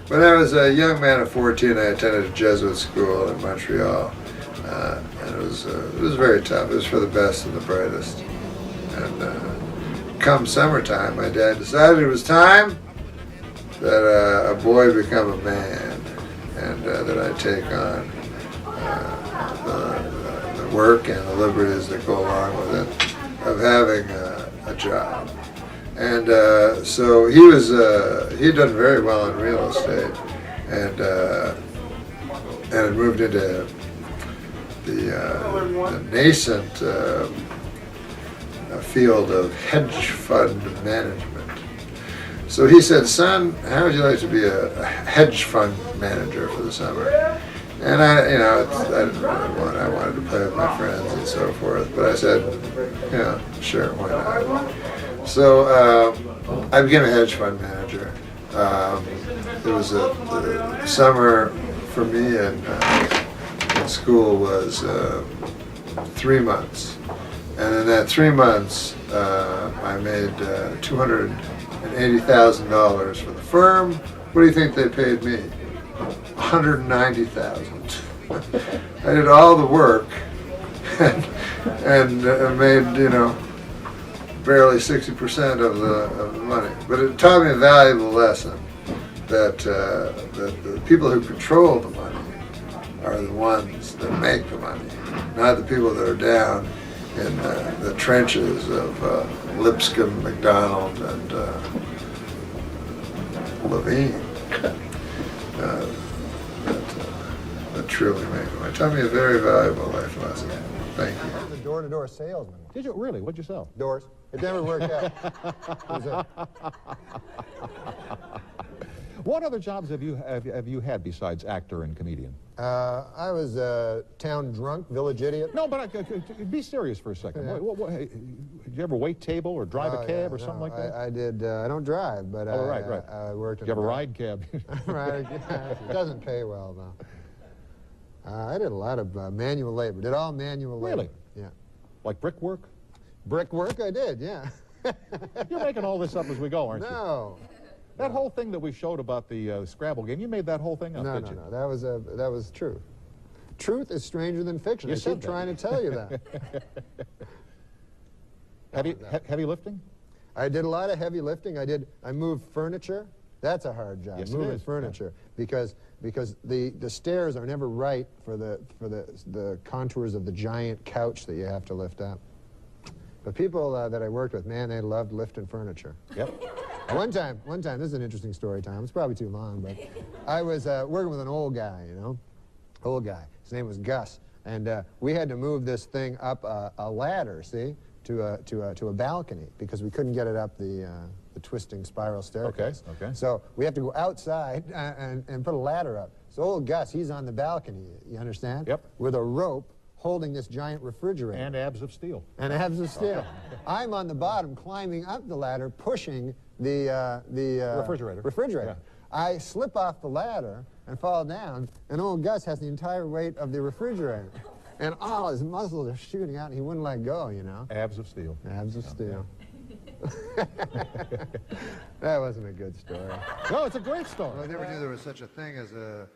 When I was a young man of 14, I attended a Jesuit school in Montreal, and it was very tough. It was for the best and the brightest. And come summertime, my dad decided it was time that a boy become a man, and that I take on the work and the liberties that go along with it of having a job. And so he'd done very well in real estate, and had moved into the nascent field of hedge fund management. So he said, "Son, how would you like to be a hedge fund manager for the summer?" And I didn't really want. I wanted to play with my friends and so forth. But I said, "Yeah, sure, why not?" So I became a hedge fund manager. It was the summer for me in school was 3 months, and in that 3 months I made $280,000 for the firm. What do you think they paid me? $190,000. I did all the work and made barely 60% of the money. But it taught me a valuable lesson that the people who control the money are the ones that make the money, not the people that are down in the trenches of Lipscomb, MacDonald, and Levine. That truly made them. It taught me a very valuable life lesson. Thank you. I was a door-to-door salesman. Did you really? What'd you sell? Doors. It never worked out. What other jobs have you had besides actor and comedian? I was a town drunk, village idiot. No, but be serious for a second. Yeah. Did you ever wait table or drive a cab or something like that? I did. I don't drive, but right. I worked. Did you have a ride cab? Right. It doesn't pay well though. I did a lot of manual labor. Did all manual labor. Really? Yeah. Like brickwork? Brickwork, I did. Yeah. You're making all this up as we go, aren't you? No. That whole thing that we showed about the Scrabble game, you made that whole thing up, did you? No. That was true. Truth is stranger than fiction. You I said keep that. trying to tell you that. Heavy lifting? I did a lot of heavy lifting. I moved furniture. That's a hard job. Yes, it moving is. furniture because the stairs are never right for the contours of the giant couch that you have to lift up. But people that I worked with, man, they loved lifting furniture. Yep. One time, this is an interesting story time. It's probably too long, but I was working with an old guy, old guy. His name was Gus, and we had to move this thing up a ladder, see, to a balcony because we couldn't get it up the twisting spiral staircase. Okay. So we have to go outside and put a ladder up. So old Gus, he's on the balcony, you understand? Yep. With a rope holding this giant refrigerator. And abs of steel. And abs of steel. I'm on the bottom, climbing up the ladder, pushing the refrigerator. Yeah. I slip off the ladder and fall down, and old Gus has the entire weight of the refrigerator. And all his muscles are shooting out, and he wouldn't let go, Abs of steel. Abs of steel. That wasn't a good story. No, it's a great story. Well, I never knew there was such a thing as a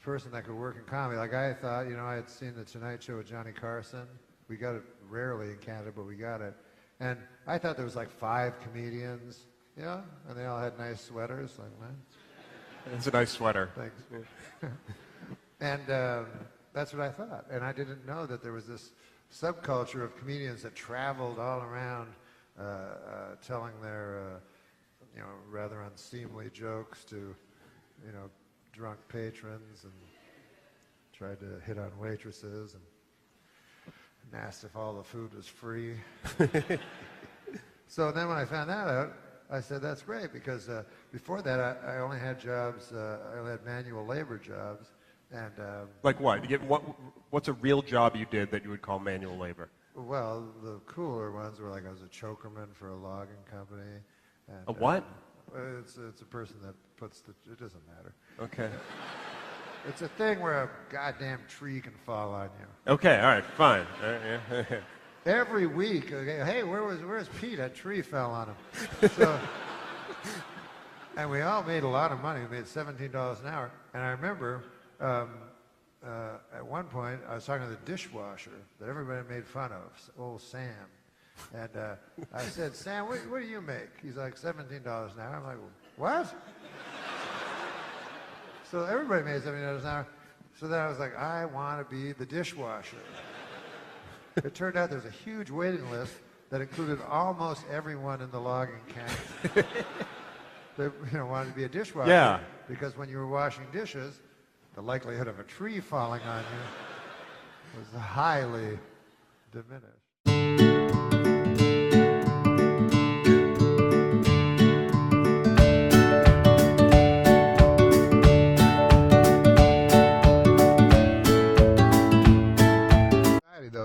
person that could work in comedy. Like I thought, I had seen The Tonight Show with Johnny Carson. We got it rarely in Canada, but we got it. And I thought there was like 5 comedians, and they all had nice sweaters. Like, man, it's a nice sweater. Thanks. And that's what I thought. And I didn't know that there was this subculture of comedians that traveled all around telling their, rather unseemly jokes to, drunk patrons, and tried to hit on waitresses and asked if all the food was free. So then when I found that out, I said, that's great, because before that I only had jobs, I only had manual labor jobs. And Like what? What's a real job you did that you would call manual labor? well, the cooler ones were like I was a chokerman for a logging company. And, A what? It's a person that puts it doesn't matter. Okay. It's a thing where a goddamn tree can fall on you. Okay, all right, fine. All right, yeah. Every week, okay, hey, where's Pete? That tree fell on him. So, And we all made a lot of money. We made $17 an hour. And I remember at one point I was talking to the dishwasher that everybody made fun of, old Sam. And I said, Sam, what do you make? He's like, $17 an hour. I'm like, what? So everybody made $17 an hour. So then I was like, I want to be the dishwasher. It turned out there's a huge waiting list that included almost everyone in the logging camp. They wanted to be a dishwasher. Yeah. Because when you were washing dishes, the likelihood of a tree falling on you was highly diminished.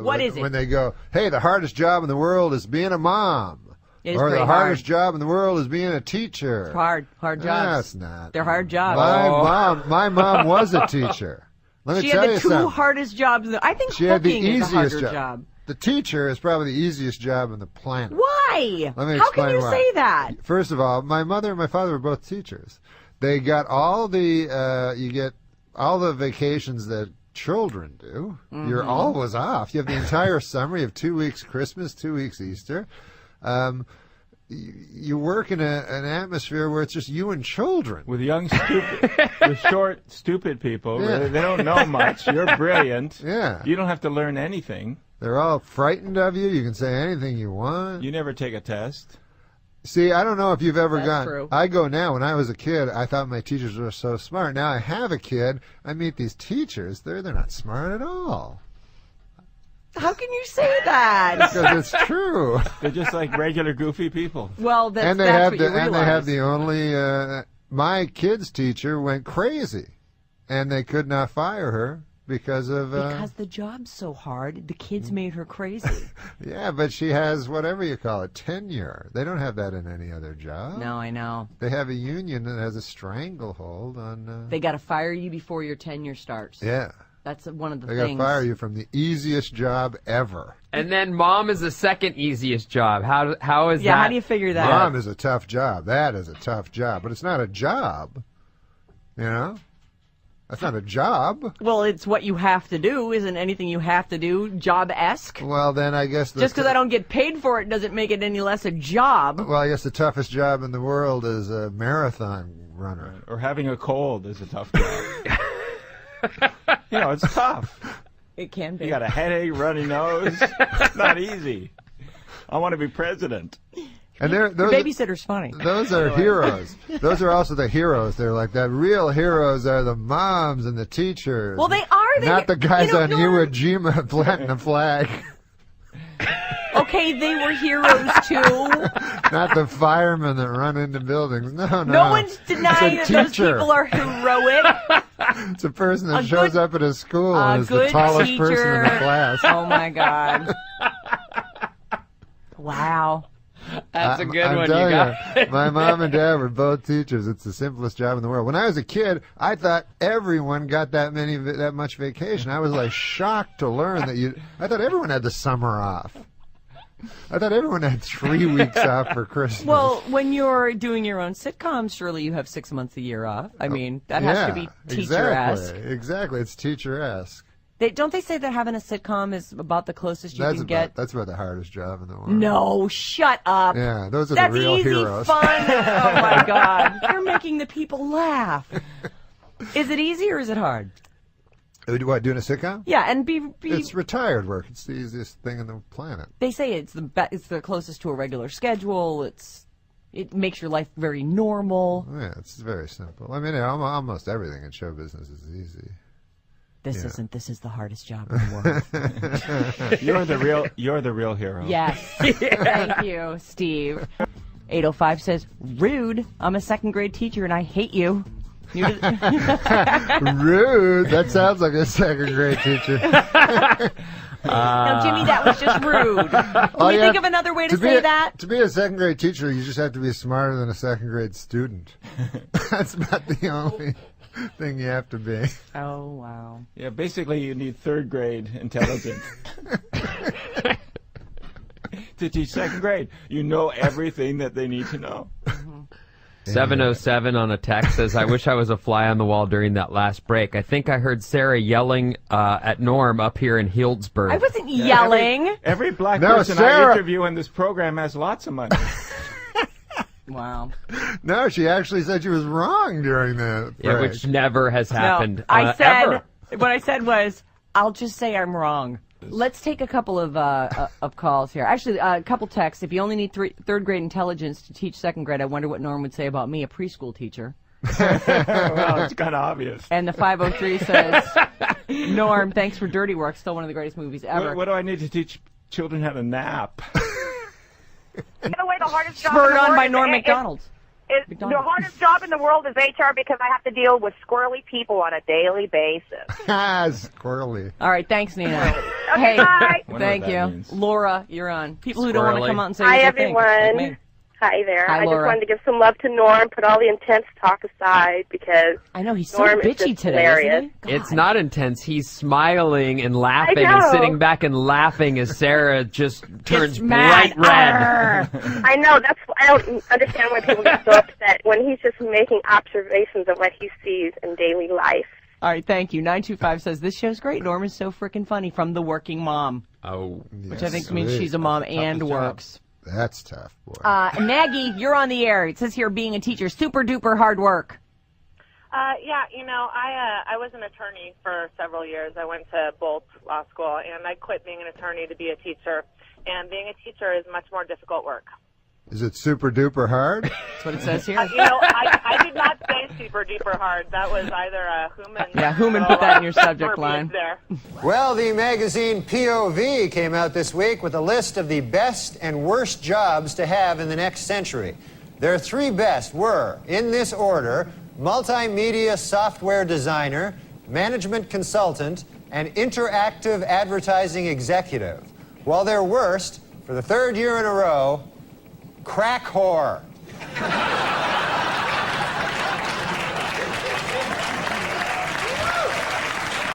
What is it? When they go, hey, the hardest job in the world is being a mom. It is or pretty the hardest hard. job in the world is being a teacher. It's hard jobs. That's not. They're hard jobs. My mom was a teacher. Let me She tell had you the two something. hardest jobs. I think She had the cooking is a harder easiest job. The teacher is probably the easiest job on the planet. Why? Let me How can explain you why. say that? First of all, my mother and my father were both teachers. They got all the you get all the vacations that children do. Mm-hmm. You're always off. You have the entire summer. You have 2 weeks Christmas, 2 weeks Easter. You work in an atmosphere where it's just you and children. With young, stupid, with short, stupid people. Yeah. They don't know much. You're brilliant. Yeah. You don't have to learn anything. They're all frightened of you. You can say anything you want. You never take a test. See, I don't know if you've ever That's gone. true. I go now. When I was a kid, I thought my teachers were so smart. Now I have a kid. I meet these teachers. They're not smart at all. How can you say that? Because it's true. They're just like regular goofy people. Well, that's, and they that's have what the you realize. and they have the only. My kid's teacher went crazy, and they could not fire her because of. Because the job's so hard, the kids made her crazy. Yeah, but she has whatever you call it, tenure. They don't have that in any other job. No, I know. They have a union that has a stranglehold on. They got to fire you before your tenure starts. Yeah. That's one of the They got to things. fire you from the easiest job ever. And then mom is the second easiest job. How is that? Yeah, how do you figure that Mom out? is a tough job. That is a tough job. But it's not a job. You know? That's not a job. Well, it's what you have to do. Isn't anything you have to do job-esque? Well, then I guess... Just because I don't get paid for it doesn't make it any less a job. Well, I guess the toughest job in the world is a marathon runner. Or having a cold is a tough job. You know, it's tough. It can be. You got a headache, runny nose. It's not easy. I want to be president. And Your those, babysitter's funny. those are heroes. Those are also the heroes. They're like the real heroes are the moms and the teachers. Well, they are. Not the guys on Norm, Iwo Jima planting a flag. Okay, they were heroes too. Not the firemen that run into buildings. No. No one's denying that It's a those teacher. people are heroic. It's a person that A shows good- up at a school a and is the good tallest person in the teacher. class. Oh my God. Wow. That's a good I'm one you telling got. my mom and dad were both teachers. It's the simplest job in the world. When I was a kid, I thought everyone got that much vacation. I was like shocked to learn that I thought everyone had the summer off. I thought everyone had 3 weeks off for Christmas. Well, when you're doing your own sitcoms, surely you have 6 months a year off. I mean, that has to be teacher-esque. Exactly. It's teacher-esque. Don't they say that having a sitcom is about the closest you can get? That's about the hardest job in the world. No, shut up. Yeah, those are That's the real easy heroes. fun. Oh my God, you're making the people laugh. Is it easy or is it hard? What, doing a sitcom? Yeah, and It's retired work. It's the easiest thing on the planet. they say it's the closest to a regular schedule. It makes your life very normal. Yeah, it's very simple. I mean, almost everything in show business is easy. This Yeah. isn't. This is the hardest job in the world. You're the real hero. Yes. Thank you, Steve. 805 says, rude. I'm a second grade teacher and I hate you. Rude. That sounds like a second grade teacher. No, Jimmy, that was just rude. Can you think of another way to say that? To be a second grade teacher, you just have to be smarter than a second grade student. That's about the only thing you have to be. Oh, wow. Yeah, basically you need third grade intelligence. To teach second grade. You know everything that they need to know. 707 on a text says, I wish I was a fly on the wall during that last break. I think I heard Sarah yelling at Norm up here in Healdsburg. I wasn't yelling. Every black No, person Sarah. I interview in this program has lots of money. Wow. No, she actually said she was wrong during the break. Yeah, which never has happened. No, I said, ever. what I said was, I'll just say I'm wrong. Let's take a couple of calls here. Actually, a couple texts. If you only need third grade intelligence to teach second grade, I wonder what Norm would say about me, a preschool teacher. Well, it's kind of obvious. And the 503 says, Norm, thanks for Dirty Work, still one of the greatest movies ever. What do I need to teach children how to nap? By the way, the hardest job Spurred in the on world by is- Norm is- MacDonald. The hardest job in the world is HR because I have to deal with squirrely people on a daily basis. Squirrely. All right, thanks, Nina. Okay, Hey, bye. Wonder thank what that you. means. Laura, you're on. People who don't want to Squirrely. come out and say Hi, what they think. everyone. Like me. Hi there. Hi, I just Laura. wanted to give some love to Norm, put all the intense talk aside because I know, he's so Norm is bitchy just today, hilarious. isn't he? It's God. not intense. He's smiling and laughing I and know. sitting back and laughing as Sarah just turns Gets mad. bright red. Arr. I know, I don't understand why people get so upset when he's just making observations of what he sees in daily life. All right, thank you. 925 says, this show's great. Norm is so freaking funny, from The Working Mom, Oh. which I think means she's a mom and job. works. That's tough, boy. Maggie, you're on the air. It says here, being a teacher, super duper hard work. Yeah, I was an attorney for several years. I went to Bolt Law School, and I quit being an attorney to be a teacher. And being a teacher is much more difficult work. Is it super duper hard? That's what it says here. I did not say super duper hard. That was either a Human. Yeah, Human put that in your subject verbiage line. There. Well, the magazine POV came out this week with a list of the best and worst jobs to have in the next century. Their three best were, in this order, multimedia software designer, management consultant, and interactive advertising executive. While their worst, for the third year in a row, crack whore.